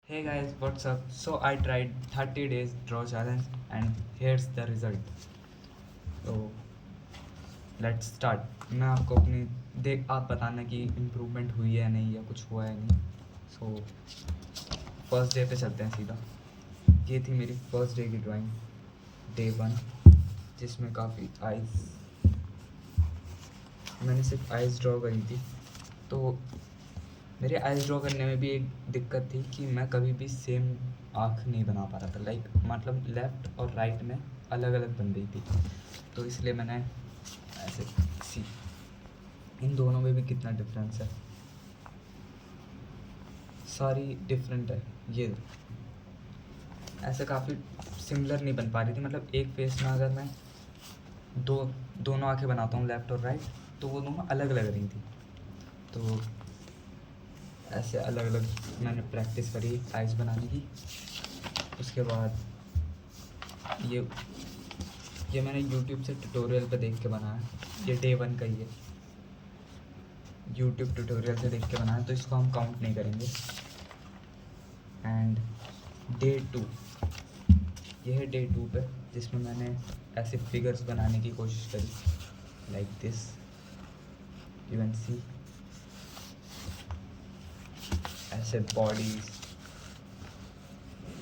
Hey guys, what's up? So I tried 30 days draw challenge and here's the result. So let's start. मैं आपको अपनी देख आप बताना कि इम्प्रूवमेंट हुई है नहीं या कुछ हुआ है नहीं. सो फर्स्ट डे पे चलते हैं सीधा. ये थी मेरी फर्स्ट डे की ड्राइंग, डे 1, जिसमें काफ़ी आइज़, मैंने सिर्फ आइज़ ड्रॉ करी थी. तो मेरे आइज़ ड्रॉ करने में भी एक दिक्कत थी कि मैं कभी भी सेम आँख नहीं बना पा रहा था. लाइक मतलब लेफ़्ट और राइट में अलग अलग बन रही थी. तो इसलिए मैंने ऐसे सी इन दोनों में भी कितना डिफरेंस है, सारी डिफरेंट है. ये ऐसे काफ़ी सिमिलर नहीं बन पा रही थी. मतलब एक फेस में अगर मैं दोनों आँखें बनाता हूँ लेफ़्ट और राइट, तो वो दोनों अलग लग रही थी. तो ऐसे अलग अलग मैंने प्रैक्टिस करी आइज़ बनाने की. उसके बाद ये मैंने यूट्यूब से ट्यूटोरियल पे देख के बनाया. ये डे 1 का ही है, यूट्यूब ट्यूटोरियल से देख के बनाया, तो इसको हम काउंट नहीं करेंगे. एंड डे 2, ये है डे 2 पे, जिसमें मैंने ऐसे फिगर्स बनाने की कोशिश करी लाइक दिस. यू कैन सी ऐसे बॉडीज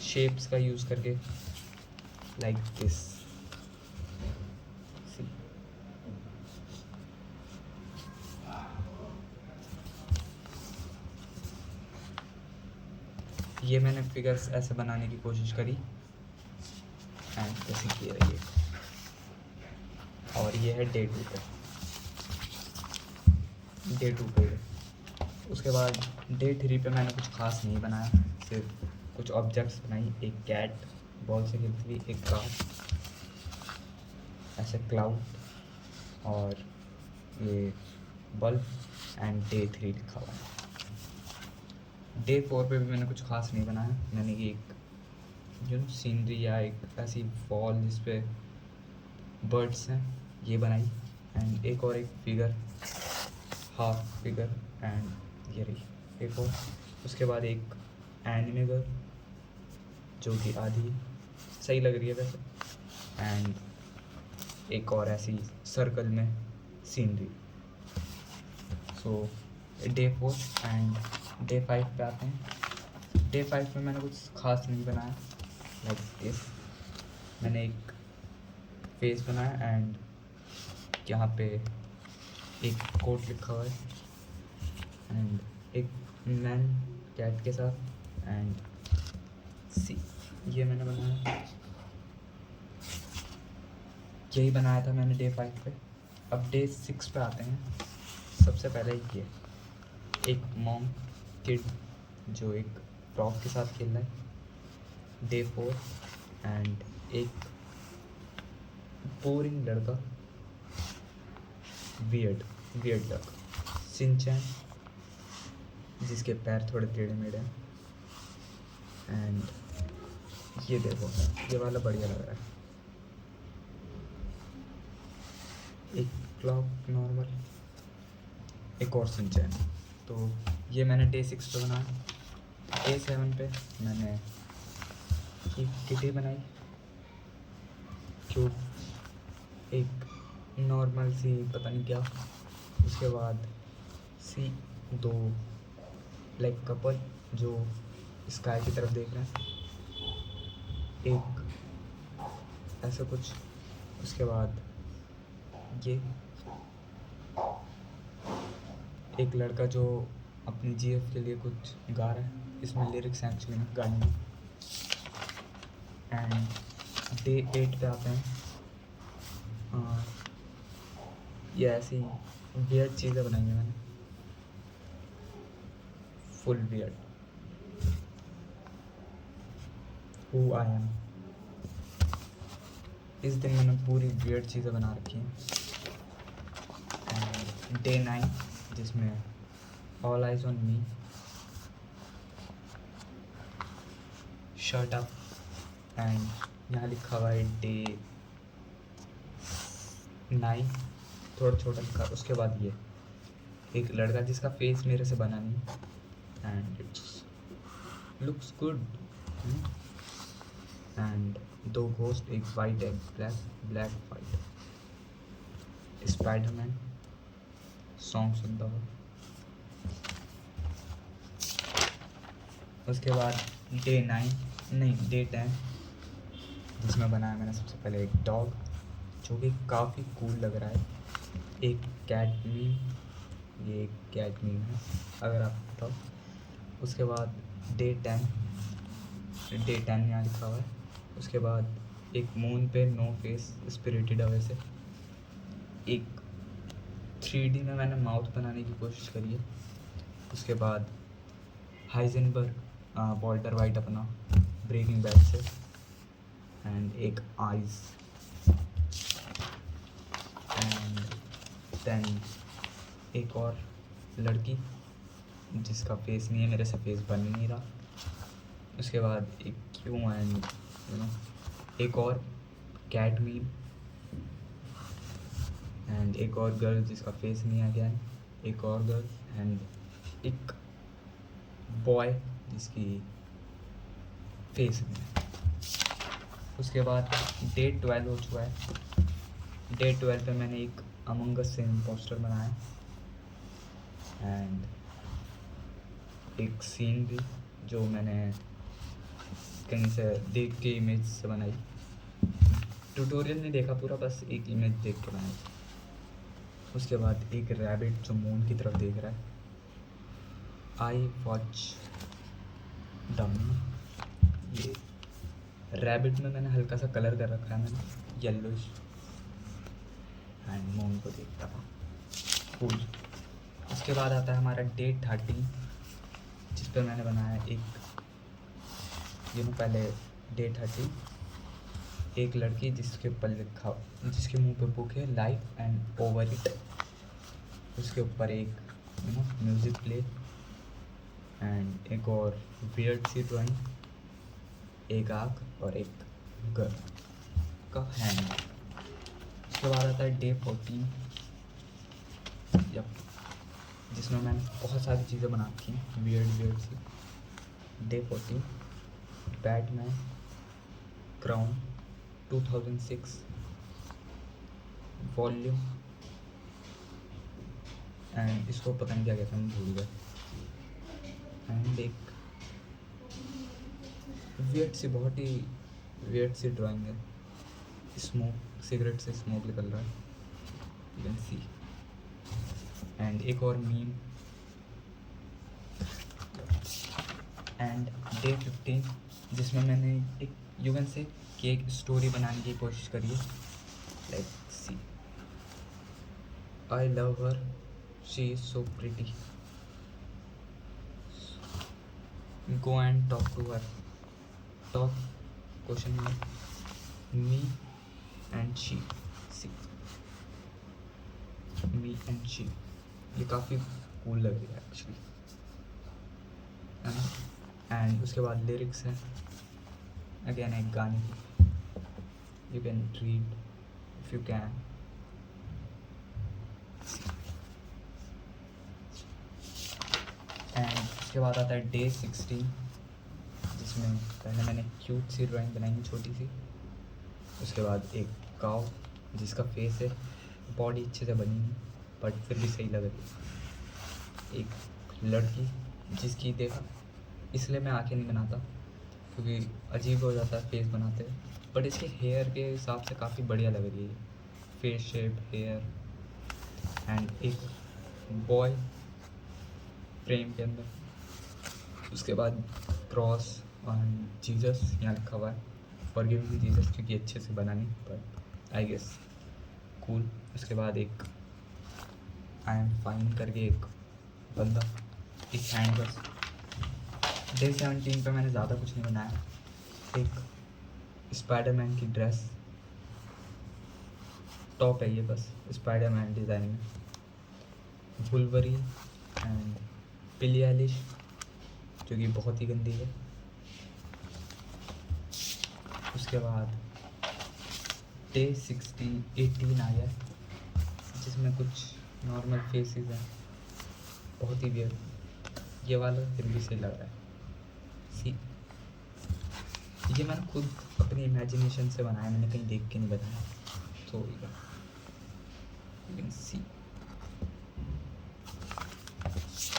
शेप्स का यूज़ करके लाइक दिस. ये मैंने फिगर्स ऐसे बनाने की कोशिश करी एंड जैसे कि रही. और ये है डे 2 पे, उसके बाद डे 3 पे मैंने कुछ खास नहीं बनाया, सिर्फ कुछ ऑब्जेक्ट्स बनाई. एक कैट बॉल से खेलती हुई, एक कार, ऐसे क्लाउड और ये बल्ब एंड डे 3 लिखा हुआ है. डे 4 पे भी मैंने कुछ खास नहीं बनाया. मैंने एक सीनरी या एक ऐसी वॉल जिस पे बर्ड्स हैं ये बनाई. एंड एक फिगर, हाफ फिगर, एंड ये रही एक और. उसके बाद एक एनिमे गर्ल जो कि आधी सही लग रही है वैसे. एंड एक और ऐसी सर्कल में scenery. So day 4 and day 5 पे आते हैं. डे 5 में मैंने कुछ खास नहीं बनाया लाइक दिस. मैंने एक फेस बनाया एंड यहाँ पे एक कोट लिखा हुआ है एंड एक मैन कैट के साथ. एंड सी ये मैंने बनाया, यही बनाया था मैंने डे 5 पे. अब डे 6 पे आते हैं. सबसे पहले ये एक मॉम किड जो एक फ्रॉक के साथ खेल रहा है. डे 4 एंड एक बोरिंग लड़का, वियर्ड लड़का, सिंचैन जिसके पैर थोड़े टेढ़े मेढ़े हैं. एंड ये देखो, ये वाला बढ़िया लग रहा है. एक क्लॉक नॉर्मल, एक और सिंचैन. तो ये मैंने डे 6 पे बनाया. डे 7 पे मैंने एक किटी बनाई जो एक नॉर्मल सी पता नहीं क्या. उसके बाद सी दो ब्लैक कपल जो स्काई की तरफ देख रहे हैं, एक ऐसा कुछ. उसके बाद ये एक लड़का जो अपनी जीएफ के लिए कुछ गा रहा है. इसमें लिरिक्स हैं एक्चुअली में गाने में. एंड डे 8 पे आते हैं. ये ऐसी वियर्ड चीज़ें बनाई हैं मैंने, full weird. Who I am. इस दिन मैंने पूरी वियर्ड चीज़ें बना रखी हैं. एंड डे 9 जिसमें all eyes on me, shirt up, and यहाँ लिखा हुआ है डे 9, थोड़ा छोटा लिखा. उसके बाद ये एक लड़का जिसका फेस मेरे से बना नहीं. And it's looks good. And 2 ghost, एक वाइट एक ब्लैक वाइट। स्पाइडरमैन सॉन्ग सुनता हुआ। उसके बाद डे 10 जिसमें बनाया मैंने सबसे पहले एक डॉग जो कि काफ़ी कूल लग रहा है। एक कैट मीम, ये एक कैट मीम है अगर आप बताओ। उसके बाद डे 10 यहाँ लिखा हुआ है। उसके बाद एक मून पे नो फेस स्पिरिटेड अवे से। एक 3D में मैंने माउथ बनाने की कोशिश करी है। उसके बाद हाइजेनबर्ग वॉल्टर वाइट अपना ब्रेकिंग बैड से। एंड एक आइज। एंड देन एक और लड़की जिसका फेस नहीं है, मेरे से फेस बन नहीं रहा। उसके बाद एक क्यों एंड एक और कैट मीम। एंड एक और गर्ल जिसका फेस नहीं आ गया, एक और गर्ल। एंड एक बॉय जिसकी फेस नहीं है। उसके बाद डे 12 हो चुका है। डे 12 पे मैंने एक अमंग अस से पोस्टर बनाया एंड एक सीन भी जो मैंने कहीं से देख के इमेज से बनाई। ट्यूटोरियल नहीं देखा पूरा, बस एक इमेज देख के बनाई। उसके बाद एक रैबिट जो मून की तरफ देख रहा है। I watch the moon. ये रैबिट में मैंने हल्का सा कलर कर रखा है, मैंने येलोइश। एंड मून को देखता था कूल। उसके बाद आता है हमारा डे 13 जिस पर मैंने बनाया एक पहले डे 13 एक लड़की जिसके ऊपर लिखा, जिसके मुंह पे बुक है लाइफ एंड ओवर इट। उसके ऊपर एक म्यूज़िक प्ले एंड एक और वियर्ड सी ड्राइंग, एक आँख और एक गर्ल का हैंड। उसके बाद आता है डे 14 जिसमें मैंने बहुत सारी चीज़ें बना रखी हैं वियर्ड सी। Day 14 Batman crown 2006 volume. And इसको पता नहीं क्या कहते हैं, मैं भूल गया। एंड एक वियर्ड सी, बहुत ही वियर्ड सी ड्राइंग है। स्मोक, सिगरेट से स्मोक निकल रहा है, यू कैन सी। एंड एक और मीम। एंड डे 15 जिसमें मैंने एक you can say cake story बनाने की कोशिश करी है। Like see, I love her, she is so pretty, go and talk to her. Talk question mark, me and she, see me and she. ये काफ़ी कूल लग रही है एक्चुअली, है ना। एंड उसके बाद लिरिक्स हैं अगेन एक गाने की, you can read if you can. And उसके बाद आता है डे 16 जिसमें पहले मैंने क्यूट सी ड्राइंग बनाई है छोटी सी। उसके बाद एक काव जिसका फेस है, बॉडी अच्छे से बनी है बट फिर भी सही लग रही है। एक लड़की जिसकी देखा, इसलिए मैं आंखें नहीं बनाता क्योंकि अजीब हो जाता है फेस बनाते हुए, बट इसके हेयर के हिसाब से काफ़ी बढ़िया लग रही है फेस शेप, हेयर। एंड एक बॉय फ्रेम के अंदर। उसके बाद क्रॉस एंड जीसस यहाँ लिखा हुआ है, फॉरगिव मी जीसस, क्योंकि अच्छे से बना नहीं बट आई गेस कूल। उसके बाद एक आई एम फाइन करके एक बंदा, एक हैंड बस। डे 17 पे मैंने ज़्यादा कुछ नहीं बनाया। एक स्पाइडरमैन की ड्रेस, टॉप है ये बस स्पाइडरमैन डिज़ाइन में, वुल्वरीन एंड बिली आइलिश जो कि बहुत ही गंदी है। उसके बाद डे 18 आ गया जिसमें कुछ नॉर्मल फेसेस हैं, बहुत ही वियर्ड। ये वाला फिर भी सही लग रहा है, सी ये मैंने खुद अपनी इमेजिनेशन से बनाया, मैंने कहीं देख के नहीं बनाया। तो यू कैन सी।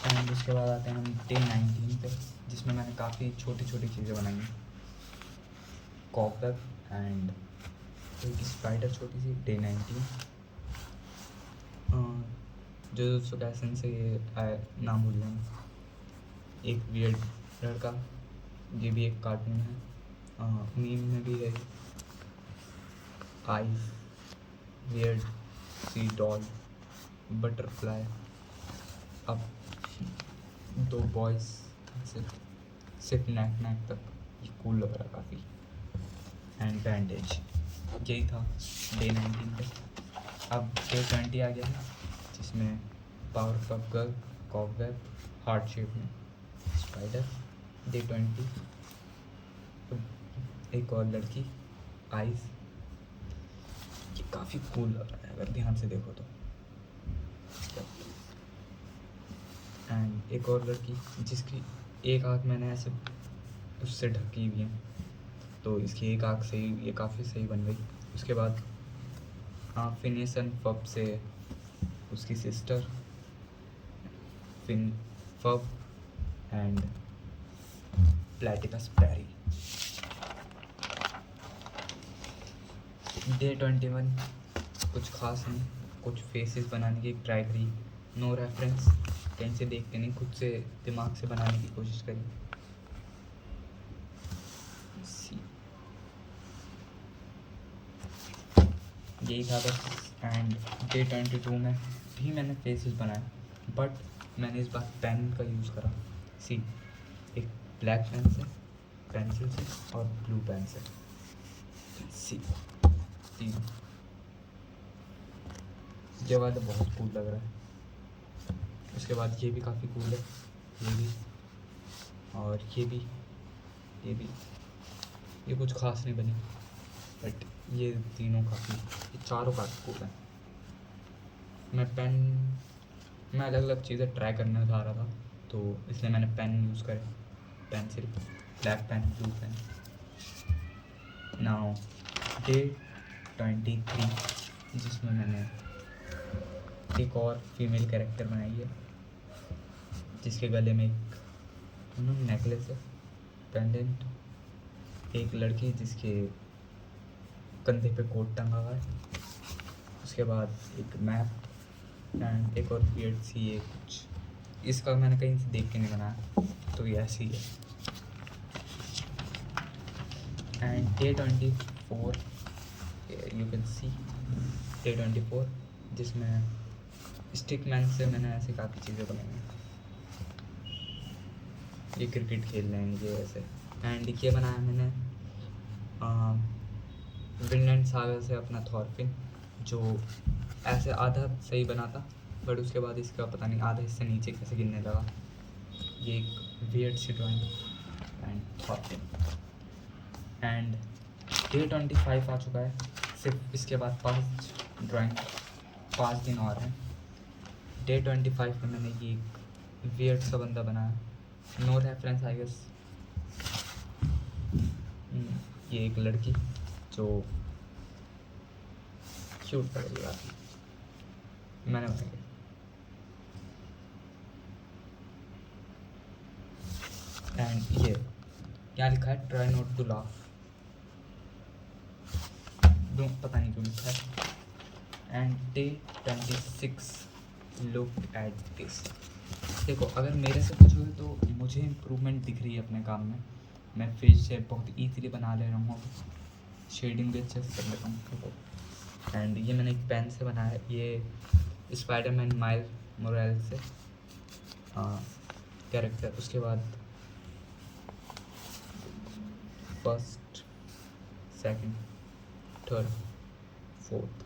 एंड उसके बाद आते हैं हम डे 19 पे, जिसमें मैंने काफ़ी छोटी छोटी चीज़ें बनाई हैं। कॉपवेब एंड एक स्पाइडर छोटी सी। डे 19 जो कैसन से ये नाम भूल गया। एक वियर्ड लड़का, ये भी एक कार्टून है, मीम में भी है। Eyes, weird C double, butterfly. अब दो बॉयज सिर्फ नैक नैक तक, ये कूल लग रहा काफ़ी। एंड बैंडेज, यही था डे 19 पे। अब डे 20 आ गया है, जिसमें power puff girl, cobweb, heart shape में स्पाइडर। डे 20 एक और लड़की, आइज। ये काफ़ी कूल लग रहा है अगर ध्यान से देखो तो। एंड एक और लड़की जिसकी एक आँख मैंने ऐसे उससे ढकी हुई है, तो इसकी एक आँख सही, ये काफ़ी सही बन गई। उसके बाद फिनियस एंड फब से उसकी सिस्टर, फब एंड प्लेटिकस पैरी। डे 21 कुछ खास नहीं, कुछ फेसेस बनाने की ट्राई करी, नो रेफरेंस, कहीं से देख के नहीं, खुद से दिमाग से बनाने की कोशिश करी। यही था बस। एंड डे 22 में भी मैंने फेसेस बनाए, बट मैंने इस बार पेन का यूज़ करा। सी, एक ब्लैक पेन से, पेंसिल से और ब्लू पेन से। सी तीन, ये वाला बहुत कूल लग रहा है। उसके बाद ये भी काफ़ी कूल है, ये भी, और ये भी, ये भी। ये कुछ खास नहीं बनी, बट ये तीनों काफ़ी, ये चारों काफ़ी कूल हैं। मैं अलग अलग चीज़ें ट्राई करने जा रहा था, तो इसलिए मैंने पेन यूज़ करे, pencil, black pen, blue pen. Now day 23, जिसमें मैंने एक और फीमेल कैरेक्टर बनाई है, जिसके गले में एक नेकलेस है, पेंडेंट। एक लड़की जिसके कंधे पे कोट टंगा हुआ है। उसके बाद एक मैप एंड एक और वियर्ड सी ये कुछ, इसका मैंने कहीं से देख के नहीं बनाया, तो ये ऐसी है। And day 24 you can see, day 24 जिसमें स्टिक मैन से मैंने ऐसी काफ़ी चीज़ें बनाई हैं। ये क्रिकेट खेल रहे हैं ये ऐसे। एंड ये बनाया मैंने विनलैंड सागर से अपना थॉरफिन, जो ऐसे आधा सही बना था, बट उसके बाद इसका पता नहीं आधा हिस्सा नीचे कैसे गिरने लगा। ये एक वियर्ड सी drawing and Thorfinn. And day 25 आ चुका है, सिर्फ इसके बाद 5 दिन और हैं। डे 25 में मैंने ये एक वियर्ड सा बंदा बनाया, नो रेफरेंस आई गेस। ये एक लड़की जो क्यूट लग रही है, मैंने बनाई। एंड ये क्या लिखा है, ट्राई नॉट टू लाफ, पता नहीं क्यों लिखा है। And day 26, look at this. देखो, अगर मेरे से पूछोगे तो मुझे इम्प्रूवमेंट दिख रही है अपने काम में। मैं फेस शेप बहुत ईजीली बना ले रहा हूँ, शेडिंग भी अच्छे से कर लेता हूँ। एंड ये मैंने एक पेन से बनाया है, ये स्पाइडरमैन माइल मोरेल से कैरेक्टर। उसके बाद फर्स्ट, सेकंड, थर्ड, फोर्थ,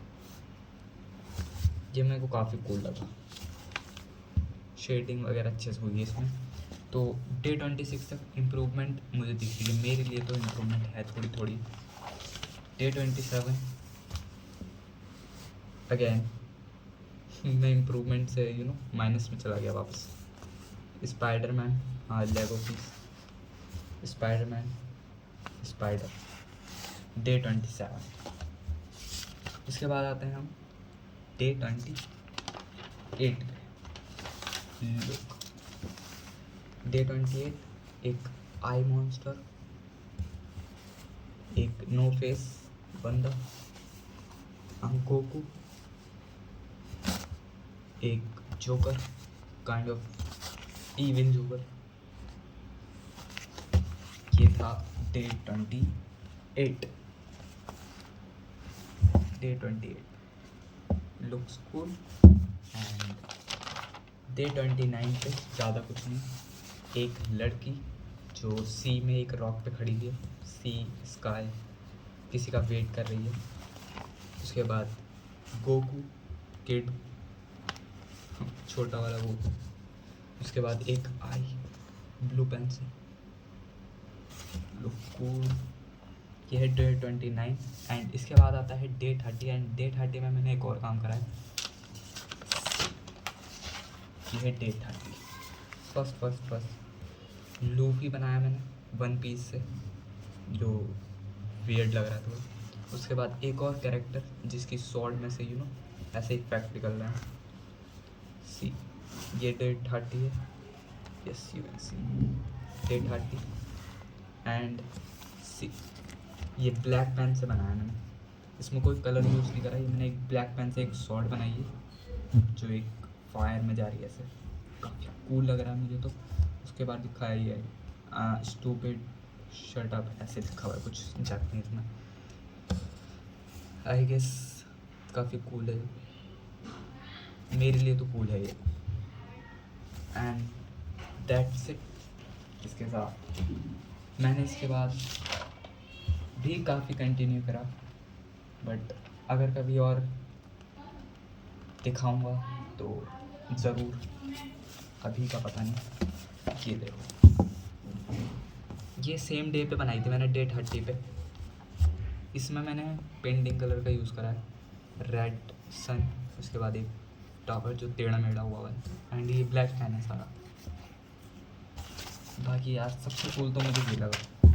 ये मेरे को काफ़ी कूल लगा, शेडिंग वगैरह अच्छे से हुई है इसमें। तो डे 26 तक इम्प्रूवमेंट मुझे दिख रही है, मेरे लिए तो इम्प्रूवमेंट है थोड़ी थोड़ी। डे 27 अगेन मैं इम्प्रूवमेंट से माइनस में चला गया वापस। स्पाइडरमैन, हाँ, लेगो पीस। Spiderman, spider, day 27। इसके बाद आते हैं हम डे 28 पे। लुक, डे 28, एक आई मॉन्स्टर, एक नो फेस बंदा, गोकू, एक joker, kind of evil joker. ये था day 28। Day 28 looks cool. And day 29 पे ज़्यादा कुछ नहीं, एक लड़की जो सी में एक रॉक पे खड़ी हुई है, सी स्काई, किसी का वेट कर रही है। उसके बाद गोकू किड, छोटा वाला गोकू। उसके बाद एक आई ब्लू पेंसिल, लुक कूल। ये है डे 29। एंड इसके बाद आता है डे 30। एंड डे 30 में मैंने एक और काम करा है। ये है डे 30। फर्स्ट लूफी बनाया मैंने वन पीस से, जो वियर्ड लग रहा था। उसके बाद एक और कैरेक्टर जिसकी स्वॉर्ड में से ऐसे इफेक्ट निकल रहा है। सी, ये डे 30 है। Yes, you can see day 30। And see, ये ब्लैक पेन से बनाया मैंने, इसमें कोई कलर यूज़ नहीं करा। ये मैंने एक ब्लैक पेन से एक स्वॉर्ड बनाई है जो एक फायर में जा रही है, ऐसे काफ़ी कूल लग रहा है मुझे तो। उसके बाद लिखा है ये स्टूपिड शट अप, ऐसे लिखा हुआ है कुछ जापानीज में। आई गेस काफ़ी कूल है, मेरे लिए तो कूल है ये। And that's it. इसके साथ मैंने इसके बाद भी काफ़ी कंटिन्यू करा, बट अगर कभी और दिखाऊंगा तो ज़रूर, अभी का पता नहीं। ये देखो, ये सेम डे पे बनाई थी मैंने, डे 30 पे। इसमें मैंने पेंटिंग कलर का यूज़ करा है, रेड सन। उसके बाद एक टावर जो टेढ़ा मेढ़ा हुआ है। एंड ये ब्लैक पेन है सारा। बाकी यार सबसे कूल तो मुझे ये लगा।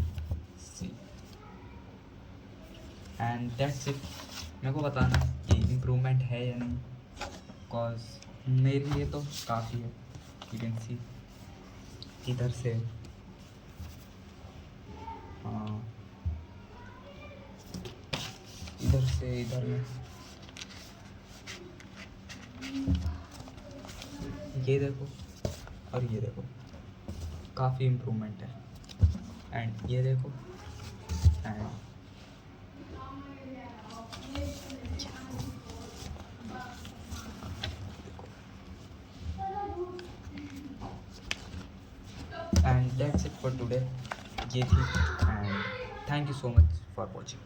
सी, एंड दैट्स इट। मेरे को बताना कि इम्प्रूवमेंट है या नहीं, बिकॉज मेरे लिए तो काफ़ी है। यू कैन सी इधर से, हाँ, इधर से इधर में ये देखो और ये देखो, काफ़ी इम्प्रूवमेंट है। एंड ये देखो, and that's it for today. ये थी, and thank you so much for watching.